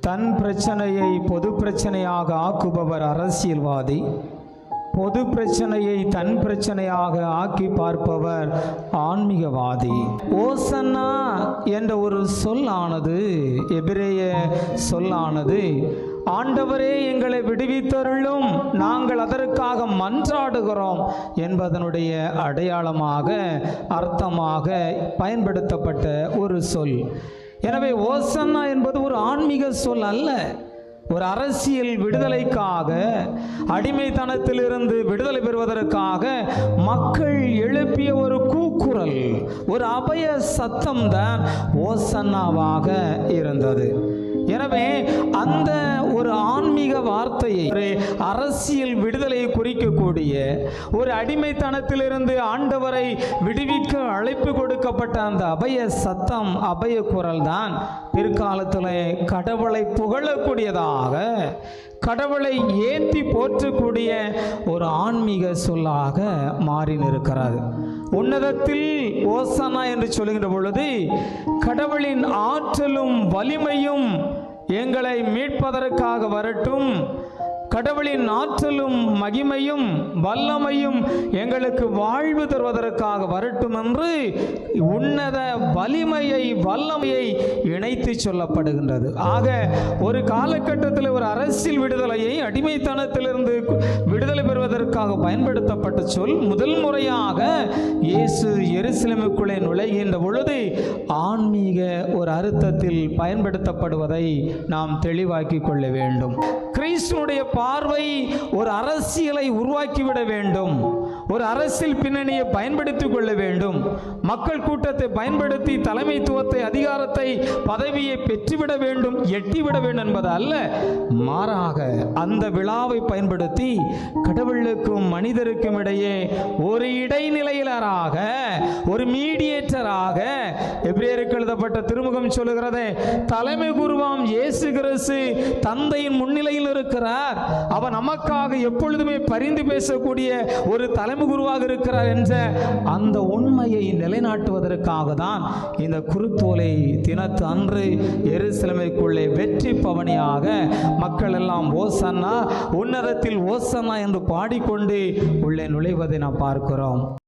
தன் பிரச்சனையை பொது பிரச்சனையாக ஆக்குபவர் அரசியல்வாதி. பொது பிரச்சனையை தன் பிரச்சனையாக ஆக்கி பார்ப்பவர் ஆன்மீகவாதி. ஓசன்னா என்ற ஒரு சொல்லானது, எபிரேய சொல்லானது, ஆண்டவரே எங்களை விடுவித்தருளும், நாங்கள் அதற்காக மன்றாடுகிறோம் என்பதனுடைய அடையாளமாக, அர்த்தமாக பயன்படுத்தப்பட்ட ஒரு சொல். எனவே ஓசன்னா என்பது ஒரு ஆன்மீக சொல் அல்ல. ஒரு அரசியல் விடுதலைக்காக, அடிமைத்தனத்திலிருந்து விடுதலை பெறுவதற்காக மக்கள் எழுப்பிய ஒரு கூக்குரல், ஒரு அபய சத்தம்தான் ஓசன்னாவாக இருந்தது. எனவே அந்த ஒரு ஆன்மீக வார்த்தையை, ஒரு அரசியல் விடுதலையை குறிக்கக்கூடிய, ஒரு அடிமைத்தனத்திலிருந்து ஆண்டவரை விடுவிக்க அழைப்பு கொடுக்கப்பட்ட அந்த அபய சத்தம், அபய குரல் தான் பிற்காலத்தில் கடவுளை புகழக்கூடியதாக, கடவுளை ஏற்றி போற்றக்கூடிய ஒரு ஆன்மீக சொல்லாக மாறி நிற்கிறது. உன்னதத்தில் ஓசனா என்று சொல்லுகின்ற பொழுது, கடவுளின் ஆற்றலும் வலிமையும் எங்களை மீட்பதற்காக வரட்டும், கடவுளின் ஆற்றலும் மகிமையும் வல்லமையும் எங்களுக்கு வாழ்வு தருவதற்காக வரட்டும் என்று உன்னத வலிமையை, வல்லமையை இணைத்து சொல்லப்படுகின்றது. ஆக ஒரு காலகட்டத்தில் ஒரு அரசியல் விடுதலையை, அடிமைத்தனத்திலிருந்து விடுதலை பெறுவதற்காக பயன்படுத்தப்பட்ட சொல் முதல் முறையாக இயேசு எருசலேமுக்குள்ளே நுழைகின்ற பொழுது ஆன்மீக ஒரு அர்த்தத்தில் பயன்படுத்தப்படுவதை நாம் தெளிவாக்கி கொள்ள வேண்டும். கிறிஸ்துவுடைய பார்வை ஒரு அரசியலை உருவாக்கிவிட வேண்டும், ஒரு அரசியல் பின்னணியை பயன்படுத்திக் கொள்ள வேண்டும், மக்கள் கூட்டத்தை பயன்படுத்தி தலைமைத்துவத்தை, அதிகாரத்தை, பதவியை பெற்றுவிட வேண்டும், எட்டிவிட வேண்டும் என்பது அல்ல. மாறாக அந்த விழாவை பயன்படுத்தி கடவுளுக்கும் மனிதருக்கும் இடையே ஒரு இடைநிலையிலராக, ஒரு மீடியேட்டராக, எபிரேயருக்கு எழுதப்பட்ட திருமுகம் சொல்லுகிறது, தலைமை குருவாம் இயேசு கிறிஸ்து தந்தையின் முன்னிலையில் இருக்கிறார், அவர் நமக்காக எப்பொழுதுமே பரிந்து பேசக்கூடிய ஒரு தலைமை குருவாக இருக்கிறார் என்ற அந்த உண்மையை நிலைநாட்டுவதற்காக தான் இந்த குருத்தோலை தினத்து அன்று எருசலேமுக்குள்ளே வெற்றி பவனியாக மக்கள் எல்லாம் ஓசன்னா, உன்னதத்தில் ஓசன்னா என்று பாடிக்கொண்டு உள்ளே நுழைவதை நாம் பார்க்கிறோம்.